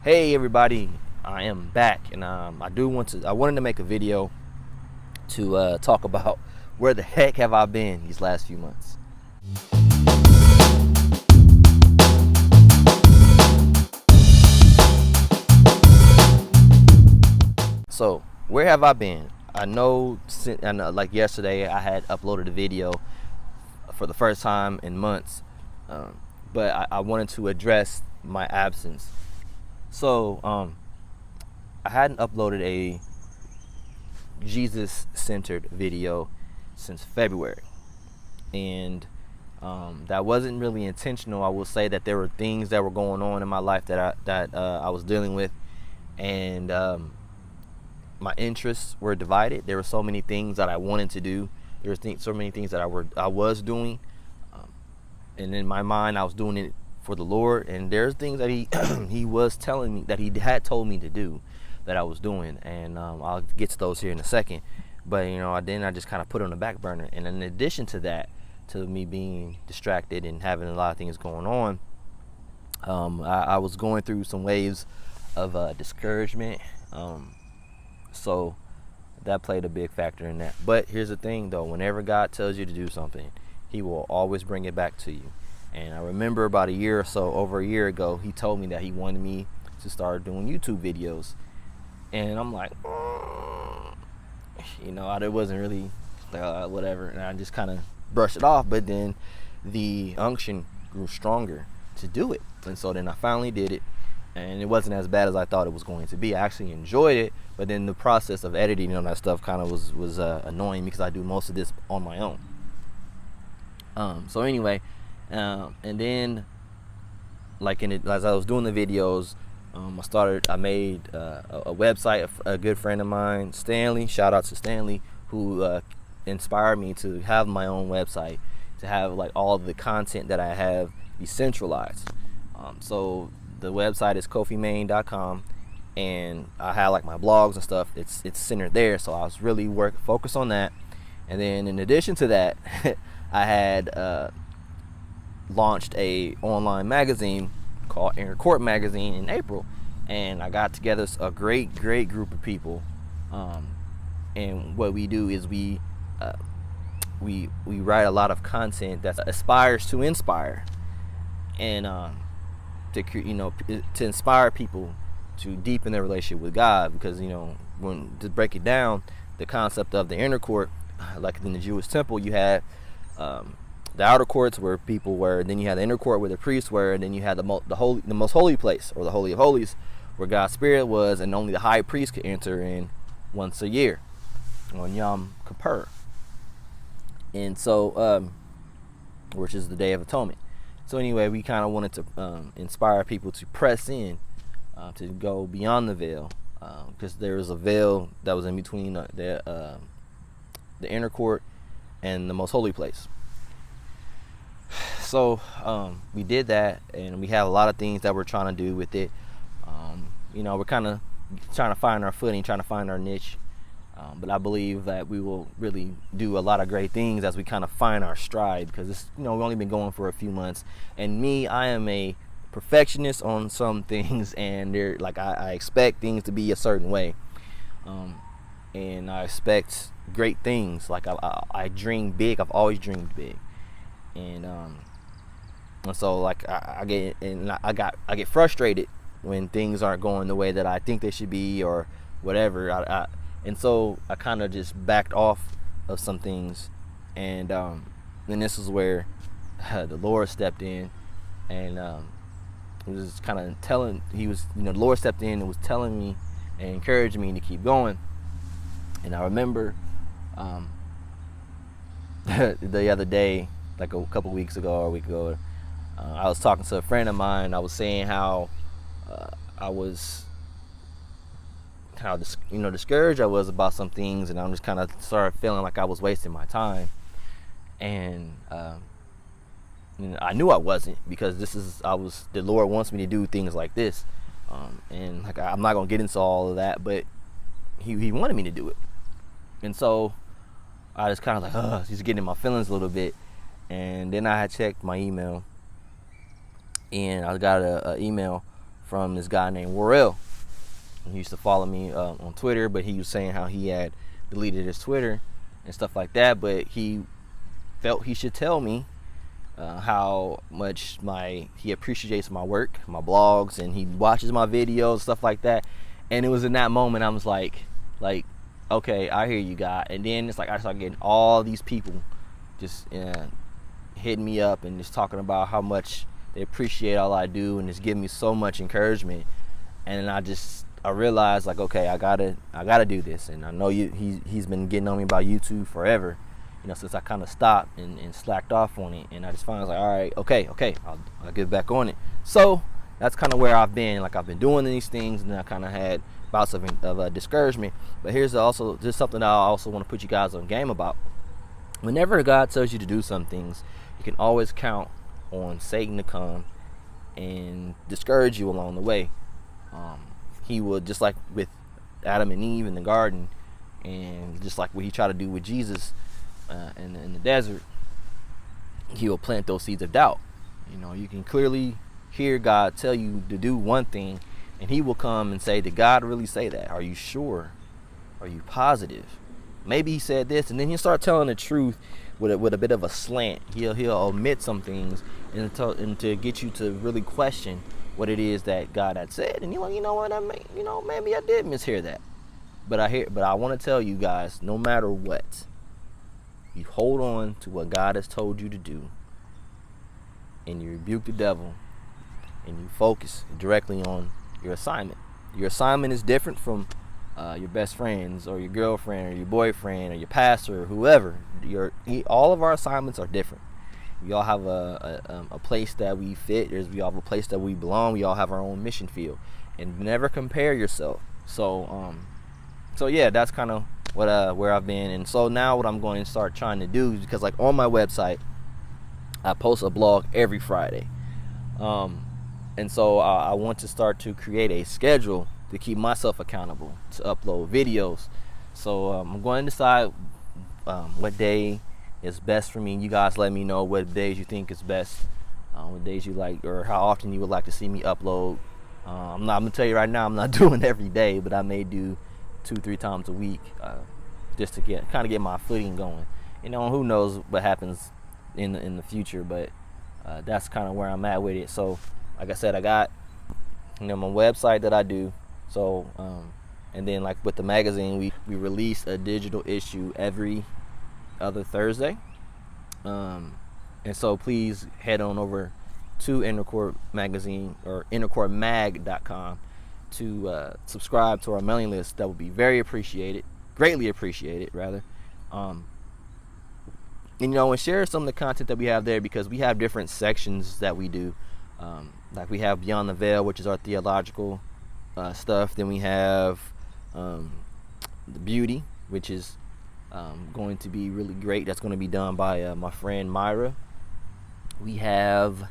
Hey everybody, I am back, and I wanted to make a video to talk about where the heck have I been these last few months. So where have I been? I know, like yesterday, I had uploaded a video for the first time in months, but I wanted to address my absence. So I hadn't uploaded a Jesus-centered video since February, and that wasn't really intentional. I will say that there were things that were going on in my life that I was dealing with, and my interests were divided. There were so many things that I wanted to do. There were so many things that I was doing, and in my mind I was doing it for the Lord. And there's things that he was telling me, that he had told me to do, that I was doing, and I'll get to those here in a second. But then I just kind of put it on the back burner. And in addition to that, to me being distracted and having a lot of things going on, I was going through some waves of discouragement. So that played a big factor in that. But here's the thing though, whenever God tells you to do something, he will always bring it back to you. And I remember about over a year ago, he told me that he wanted me to start doing YouTube videos. And I'm like, I wasn't really whatever, and I just kind of brushed it off. But then the unction grew stronger to do it, and so then I finally did it, and it wasn't as bad as I thought it was going to be. I actually enjoyed it, but then the process of editing and that stuff kind of was annoying, because I do most of this on my own. So anyway, and then as I was doing the videos, I made a website. A good friend of mine, Stanley, shout out to Stanley, who inspired me to have my own website, to have like all of the content that I have be centralized. So the website is KofiMain.com, and I have like my blogs and stuff. It's centered there. So I was really focused on that. And then in addition to that, I had launched a online magazine called Inner Court Magazine in April, and I got together a great group of people, and what we do is we write a lot of content that aspires to inspire, and to inspire people to deepen their relationship with God. Because when to break it down, the concept of the inner court, like in the Jewish temple, you had the outer courts where people were, then you had the inner court where the priests were, and then you had the most holy place, or the Holy of Holies, where God's Spirit was, and only the high priest could enter in once a year on Yom Kippur, and so which is the Day of Atonement. So anyway, we kind of wanted to inspire people to press in, to go beyond the veil, because there was a veil that was in between the inner court and the most holy place. So we did that, and we have a lot of things that we're trying to do with it. We're kind of trying to find our footing, trying to find our niche. But I believe that we will really do a lot of great things as we kind of find our stride, because we've only been going for a few months. And I am a perfectionist on some things, and I expect things to be a certain way, and I expect great things. Like I dream big. I've always dreamed big. And so I get frustrated when things aren't going the way that I think they should be, or whatever. And so I kind of just backed off of some things, and then this is where the Lord stepped in, and was kind of the Lord stepped in and was telling me and encouraging me to keep going. And I remember the other day, like a couple weeks ago or a week ago, I was talking to a friend of mine. I was saying how discouraged I was about some things, and I just kind of started feeling like I was wasting my time. And I knew I wasn't, because the Lord wants me to do things like this, and I'm not gonna get into all of that, but He wanted me to do it. And so I just kind of just getting in my feelings a little bit. And then I had checked my email, and I got an email from this guy named Worrell. He used to follow me on Twitter, but he was saying how he had deleted his Twitter and stuff like that, but he felt he should tell me how much he appreciates my work, my blogs, and he watches my videos, stuff like that. And it was in that moment I was like, okay, I hear you, God. And then it's like I started getting all these people just hitting me up and just talking about how much they appreciate all I do and just giving me so much encouragement. And I realized, like, okay, I gotta do this. And I know he's been getting on me about YouTube forever, since I kind of stopped and slacked off on it. And I just finally was like, all right, okay, I'll get back on it. So that's kind of where I've been. Like, I've been doing these things, and then I kind of had bouts of discouragement. But here's also just something that I also want to put you guys on game about. Whenever God tells you to do some things, you can always count on Satan to come and discourage you along the way. He would, just like with Adam and Eve in the garden, and just like what he tried to do with Jesus in the desert, he will plant those seeds of doubt. You can clearly hear God tell you to do one thing, and he will come and say, did God really say that? Are you sure? Are you positive? Maybe he said this, and then he'll start telling the truth with a bit of a slant. He'll omit some things and to get you to really question what it is that God had said. And you're like, you know what, maybe I did mishear that. But I want to tell you guys, no matter what, you hold on to what God has told you to do, and you rebuke the devil, and you focus directly on your assignment. Your assignment is different from your best friends or your girlfriend or your boyfriend or your pastor or whoever. All of our assignments are different. We all have a place that we fit. We all have a place that we belong. We all have our own mission field, and never compare yourself. So yeah, that's kind of where I've been. And so now what I'm going to start trying to do is, because like on my website, I post a blog every Friday, and so I want to start to create a schedule to keep myself accountable to upload videos. So I'm going to decide what day is best for me. You guys let me know what days you think is best, what days you like, or how often you would like to see me upload. I'm gonna tell you right now, I'm not doing every day, but I may do 2-3 times a week, just to get my footing going. Who knows what happens in the future, but that's kind of where I'm at with it. So like I said, I got my website that I do. So and then like with the magazine, we release a digital issue every other Thursday, and so please head on over to Intercourt Magazine or intercourtmag.com to subscribe to our mailing list. That would be very appreciated, greatly appreciated rather. And share some of the content that we have there, because we have different sections that we do. Like we have Beyond the Veil, which is our theological stuff. Then we have the Beauty, which is going to be really great. That's going to be done by my friend Myra. We have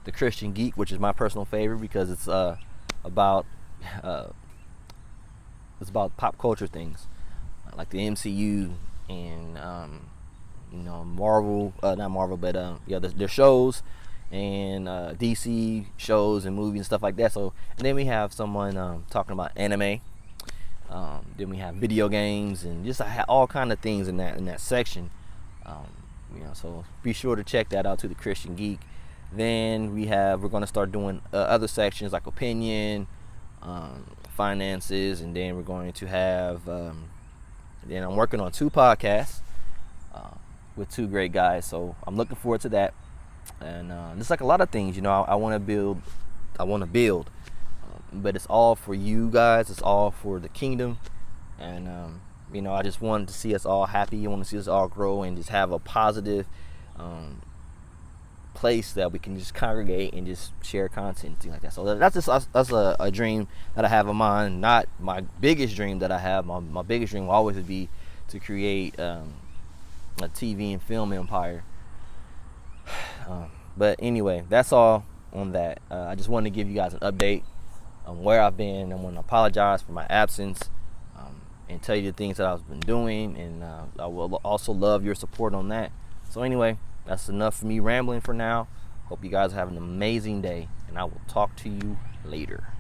the Christian Geek, which is my personal favorite, because it's about pop culture things like the MCU and Marvel, not Marvel, but their shows and DC shows and movies and stuff like that. So, and then we have someone talking about anime. Then we have video games and just all kind of things in that section. So be sure to check that out to the Christian Geek. Then we're going to start doing other sections like opinion, finances, and then we're going to have. Then I'm working on 2 podcasts with 2 great guys, so I'm looking forward to that. And just like a lot of things, I want to build. But it's all for you guys. It's all for the kingdom. And, I just wanted to see us all happy. I want to see us all grow and just have a positive place that we can just congregate and just share content and things like that. So that's a dream that I have of mine. Not my biggest dream that I have. My biggest dream will always be to create a TV and film empire. But anyway, that's all on that. I just wanted to give you guys an update on where I've been. I want to apologize for my absence and tell you the things that I've been doing, and I will also love your support on that. So anyway, that's enough for me rambling for now. Hope you guys have an amazing day, and I will talk to you later.